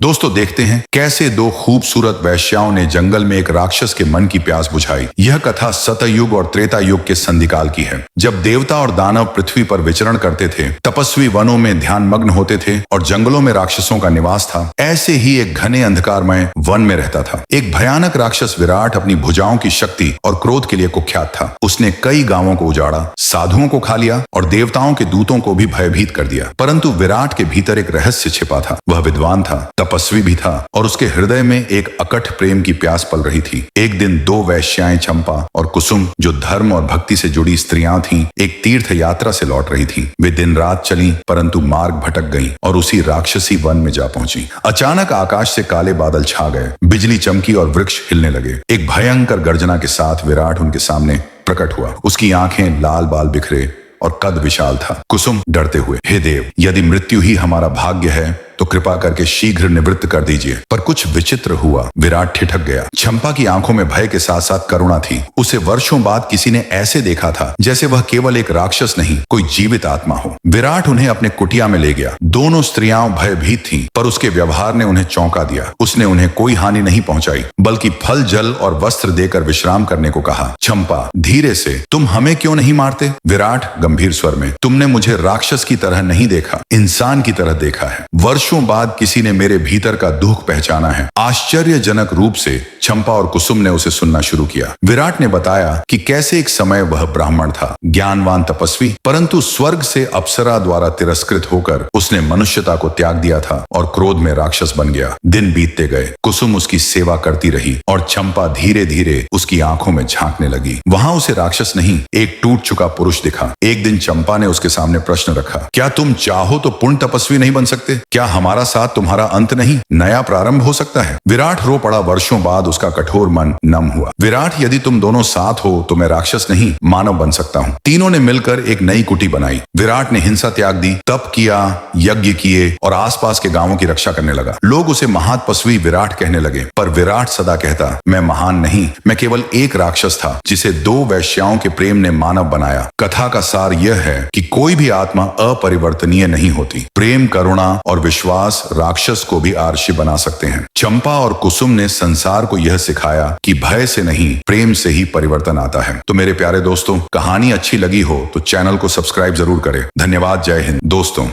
दोस्तों देखते हैं कैसे दो खूबसूरत वैश्याओं ने जंगल में एक राक्षस के मन की प्यास बुझाई। यह कथा सतयुग और त्रेता युग के संधिकाल की है, जब देवता और दानव पृथ्वी पर विचरण करते थे, तपस्वी वनों में ध्यान मग्न होते थे और जंगलों में राक्षसों का निवास था। ऐसे ही एक घने अंधकारमय वन में रहता था एक भयानक राक्षस विराट। अपनी भुजाओं की शक्ति और क्रोध के लिए कुख्यात था। उसने कई गांवों को उजाड़ा, साधुओं को खा लिया और देवताओं के दूतों को भी भयभीत कर दिया। परंतु विराट के भीतर एक रहस्य छिपा था। वह विद्वान था, तपस्वी भी था और उसके हृदय में एक अकट प्रेम की प्यास पल रही थी। एक दिन दो वैश्याएं चंपा और कुसुम, जो धर्म और भक्ति से जुड़ी स्त्रियां थीं, एक तीर्थ यात्रा से लौट रही थीं। वे दिन रात चली परंतु मार्ग भटक गईं और उसी राक्षसी वन में जा पहुंची। अचानक आकाश से काले बादल छा गए, बिजली चमकी और वृक्ष हिलने लगे। एक भयंकर गर्जना के साथ विराट उनके सामने प्रकट हुआ। उसकी आंखें लाल बाल बिखरे और कद विशाल था। कुसुम डरते हुए, हे देव, यदि मृत्यु ही हमारा भाग्य है तो कृपा करके शीघ्र निवृत्त कर दीजिए। पर कुछ विचित्र हुआ। विराट ठिठक गया। चंपा की आंखों में भय के साथ साथ करुणा थी। उसे वर्षों बाद किसी ने ऐसे देखा था जैसे वह केवल एक राक्षस नहीं, कोई जीवित आत्मा हो। विराट उन्हें अपने कुटिया में ले गया। दोनों स्त्रियां भयभीत थीं, पर उसके व्यवहार ने उन्हें चौंका दिया। उसने उन्हें कोई हानि नहीं पहुंचाई, बल्कि फल, जल और वस्त्र देकर विश्राम करने को कहा। चंपा धीरे से, तुम हमें क्यों नहीं मारते? विराट गंभीर स्वर में, तुमने मुझे राक्षस की तरह नहीं देखा, इंसान की तरह देखा है। वर्षों बाद किसी ने मेरे भीतर का दुख पहचाना है। आश्चर्यजनक रूप से चंपा और कुसुम ने उसे सुनना शुरू किया। विराट ने बताया कि कैसे एक समय वह ब्राह्मण था, ज्ञानवान तपस्वी, परंतु स्वर्ग से अप्सरा द्वारा तिरस्कृत होकर उसने मनुष्यता को त्याग दिया था और क्रोध में राक्षस बन गया। दिन बीतते गए, कुसुम उसकी सेवा करती रही और चंपा धीरे धीरे उसकी आंखों में झांकने लगी। वहां उसे राक्षस नहीं, एक टूट चुका पुरुष दिखा। एक दिन चंपा ने उसके सामने प्रश्न रखा, क्या तुम चाहो तो पूर्ण तपस्वी नहीं बन सकते? क्या हमारा साथ तुम्हारा अंत नहीं, नया प्रारंभ हो सकता है? विराट रो पड़ा। वर्षों बाद उसका कठोर मन नम हुआ। विराट, यदि तुम दोनों साथ हो तो मैं राक्षस नहीं, मानव बन सकता हूँ। तीनों ने मिलकर एक नई कुटी बनाई। विराट ने हिंसा त्याग दी, तप किया, यज्ञ किए और आसपास के गांवों की रक्षा करने लगा। लोग उसे महातपस्वी विराट कहने लगे, पर विराट सदा कहता, मैं महान नहीं, मैं केवल एक राक्षस था जिसे दो वैश्याओं के प्रेम ने मानव बनाया। कथा का सार यह है कि कोई भी आत्मा अपरिवर्तनीय नहीं होती। प्रेम, करुणा और विश्वास राक्षस को भी आर्षि बना सकते हैं। चंपा और कुसुम ने संसार को यह सिखाया कि भय से नहीं, प्रेम से ही परिवर्तन आता है। तो मेरे प्यारे दोस्तों, कहानी अच्छी लगी हो तो चैनल को सब्सक्राइब जरूर करें। धन्यवाद। जय हिंद दोस्तों।